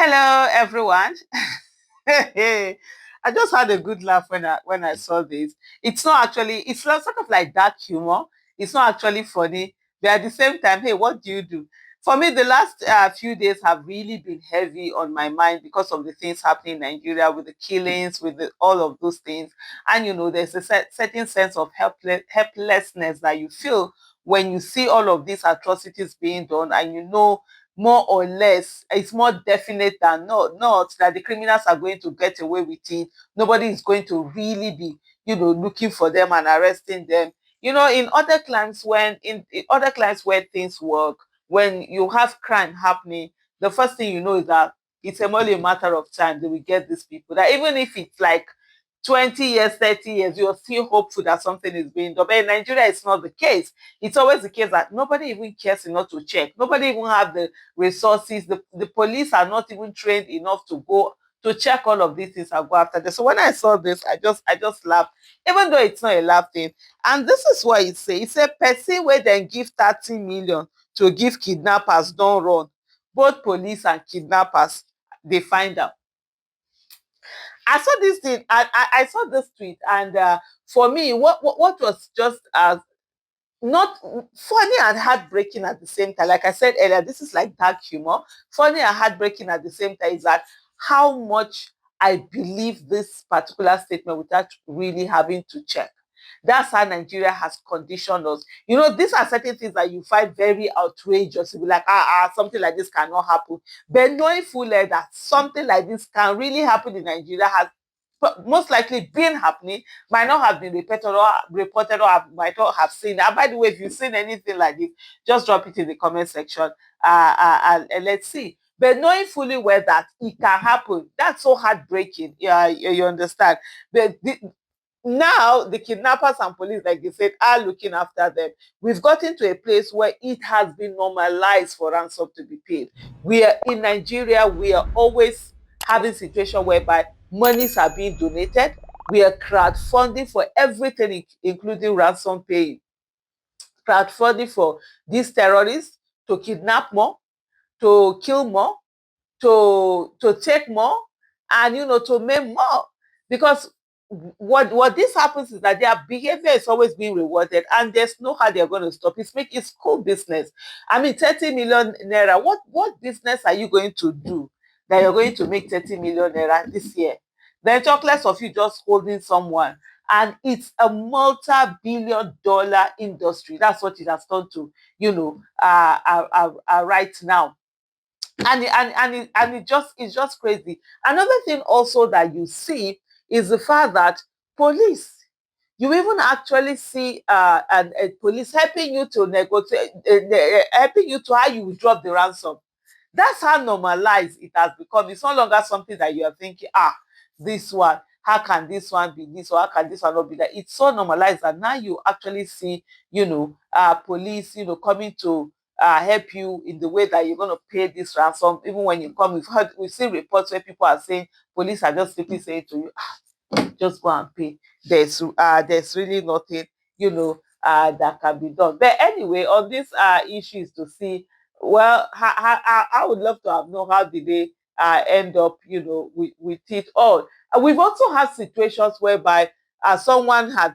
Hello, everyone. I just had a good laugh when I saw this. It's not actually, it's not sort of like dark humor. It's not actually funny, but at the same time, hey, what do you do? For me, the last few days have really been heavy on my mind because of the things happening in Nigeria with the killings, with all of those things. And there's a certain sense of helplessness that you feel when you see all of these atrocities being done, and more or less, it's more definite than not that the criminals are going to get away with it. Nobody is going to really be, looking for them and arresting them. In other climes where things work, when you have crime happening, the first thing you know is that it's only a matter of time they will get these people. That even if it's like 20 years, 30 years, you're still hopeful that something is being done. But in Nigeria, it's not the case. It's always the case that nobody even cares enough to check. Nobody even have the resources. The police are not even trained enough to go to check all of these things and go after this. So when I saw this, I just laughed, even though it's not a laugh thing. And this is what it says. It said, Pesin wey dem give 30 million to give kidnappers don't run. Both police and kidnappers, they find out. I saw this thing. I saw this tweet, and for me, what was just not funny and heartbreaking at the same time. Like I said earlier, this is like dark humor. Funny and heartbreaking at the same time is that how much I believe this particular statement without really having to check. That's how Nigeria has conditioned us. These are certain things that you find very outrageous. You be like, something like this cannot happen. But knowing fully that something like this can really happen in Nigeria has most likely been happening, might not have been reported, or might not have seen. And by the way, if you've seen anything like this, just drop it in the comment section, and let's see. But knowing fully well that it can happen, that's so heartbreaking. Yeah, you understand. But now the kidnappers and police, like they said, are looking after them. We've gotten to a place where it has been normalized for ransom to be paid. We are in Nigeria, we are always having situation whereby monies are being donated. We are crowdfunding for everything, including ransom paying. Crowdfunding for these terrorists to kidnap more, to kill more, to take more, and to make more. Because what this happens is that their behavior is always being rewarded, and there's no how they're going to stop. It's cool business. I mean, 30 million naira. What business are you going to do that you're going to make 30 million naira this year? Then talk less of you just holding someone. And it's a multi-billion-dollar industry. That's what it has turned to, right now. And it's just crazy. Another thing also that you see is the fact that police, you even actually see a police helping you to negotiate, helping you to how you will drop the ransom. That's how normalized it has become. It's no longer something that you are thinking, this one, how can this one be this, or how can this one not be that? It's so normalized that now you actually see, police, coming to help you in the way that you're going to pay this ransom. Even when you come, we've seen reports where people are saying, police are just simply saying to you, just go and pay. There's really nothing, that can be done. But anyway, on this issues to see, well, I would love to have known how did they end up, with it all. We've also had situations whereby someone had,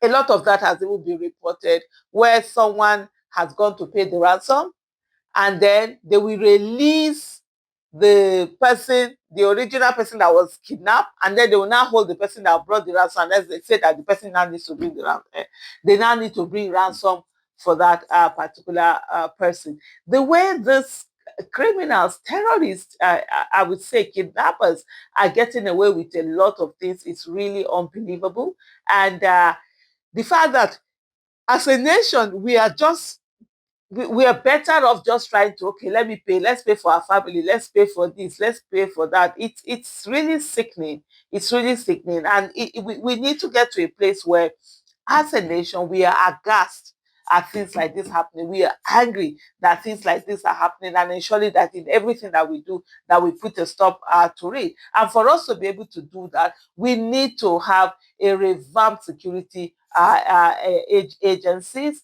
a lot of that has even been reported, where someone has gone to pay the ransom, and then they will release the person, the original person that was kidnapped, and then they will now hold the person that brought the ransom, unless they say that the person now needs to bring the ransom. They now need to bring ransom for that particular person. The way this criminals, terrorists, I would say kidnappers, are getting away with a lot of things is really unbelievable. And the fact that as a nation, we are better off just trying to, okay, let me pay, let's pay for our family, let's pay for this, let's pay for that. It's really sickening. It's really sickening. And we need to get to a place where, as a nation, we are aghast at things like this happening. We are angry that things like this are happening, and ensuring that in everything that we do, that we put a stop to it. And for us to be able to do that, we need to have a revamped security agencies.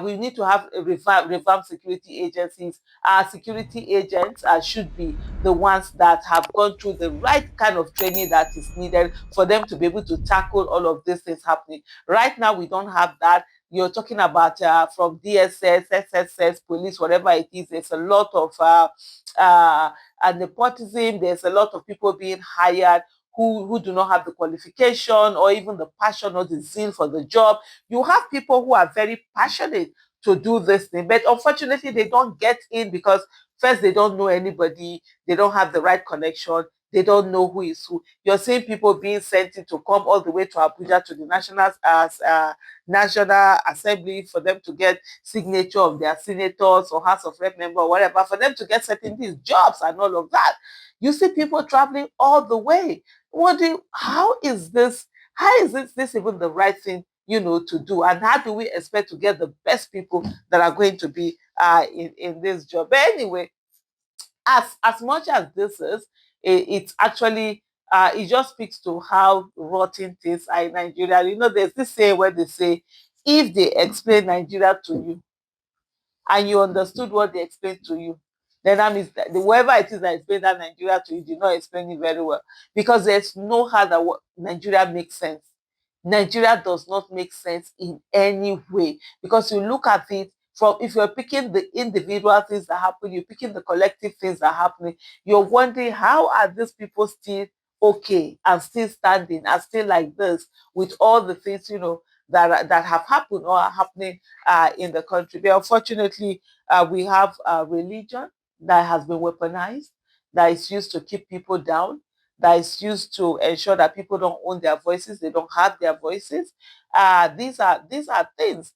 We need to have a revamp security agencies. Our security agents should be the ones that have gone through the right kind of training that is needed for them to be able to tackle all of these things happening. Right now, we don't have that. You're talking about from DSS, SSS, police, whatever it is. There's a lot of uh, nepotism. There's a lot of people being hired who do not have the qualification or even the passion or the zeal for the job. You have people who are very passionate to do this thing, but unfortunately, they don't get in because first, they don't know anybody, they don't have the right connection, they don't know who is who. You're seeing people being sent in to come all the way to Abuja to the National Assembly for them to get signature of their senators or House of Rep member or whatever, for them to get certain these jobs and all of that. You see people traveling all the way. How is this? How is this even the right thing, to do? And how do we expect to get the best people that are going to be in this job? But anyway, as much as this is, it's actually it just speaks to how rotten things are in Nigeria. There's this saying where they say, if they explain Nigeria to you and you understood what they explained to you, then that means that whoever it is that explained that Nigeria to you did not explain it very well. Because there's no how that Nigeria makes sense. Nigeria does not make sense in any way. Because you look at it from, if you're picking the individual things that happen, you're picking the collective things that are happening, you're wondering how are these people still okay and still standing and still like this with all the things that have happened or are happening in the country. But unfortunately, we have religion that has been weaponized, that is used to keep people down, that is used to ensure that people don't own their voices, they don't have their voices. These are things,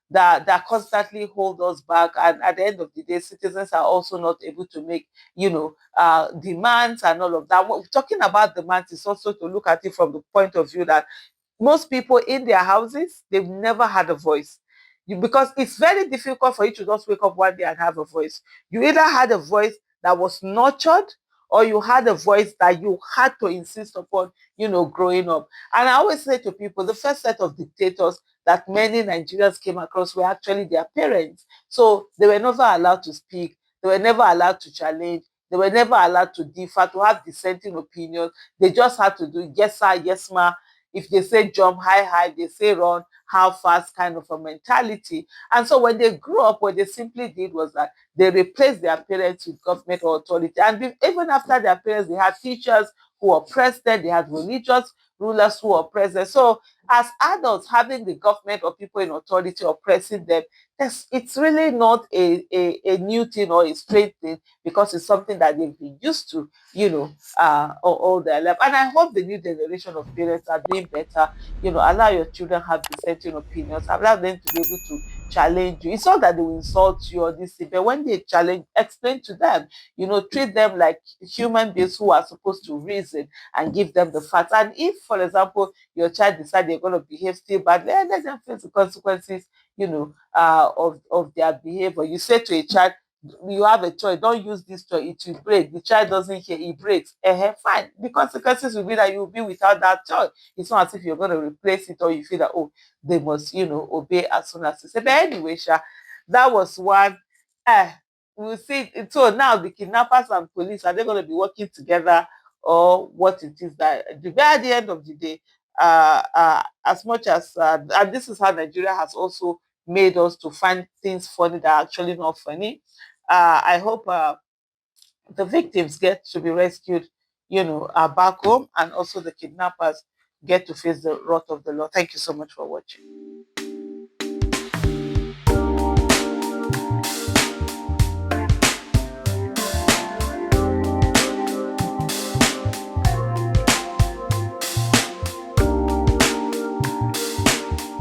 that constantly hold us back. And at the end of the day, citizens are also not able to make, demands and all of that. What we're talking about demands is also to look at it from the point of view that most people in their houses, they've never had a voice. Because it's very difficult for you to just wake up one day and have a voice. You either had a voice that was nurtured, or you had a voice that you had to insist upon, growing up. And I always say to people, the first set of dictators that many Nigerians came across were actually their parents. So they were never allowed to speak, they were never allowed to challenge, they were never allowed to differ, to have dissenting opinions. They just had to do yes sir, yes ma. If they say jump high, high, they say run, how fast kind of a mentality. And so when they grew up, what they simply did was that they replaced their parents with government authority. And even after their parents, they had teachers who oppressed them, they had religious rulers who oppressed them. So as adults, having the government or people in authority oppressing them, it's really not a new thing or a strange thing, because it's something that they've been used to, all their life. And I hope the new generation of parents are doing better. Allow your children have dissenting opinions, allow them to be able to challenge you. It's not that they will insult you or this thing, but when they challenge, explain to them, treat them like human beings who are supposed to reason, and give them the facts. And if, for example, your child decide they're going to behave still badly, let them face the consequences, of their behavior. You say to a child, you have a toy, don't use this toy, it will break. The child doesn't hear, it breaks. Fine. The consequences will be that you will be without that toy. It's not as if you're going to replace it, or you feel that, oh, they must, obey as soon as you say. But anyway, Sha, that was one. Uh, we'll see. So now the kidnappers and police, are they going to be working together, or what it is that at the end of the day, as much as and this is how Nigeria has also made us to find things funny that are actually not funny. I hope the victims get to be rescued, back home, and also the kidnappers get to face the wrath of the law. Thank you so much for watching.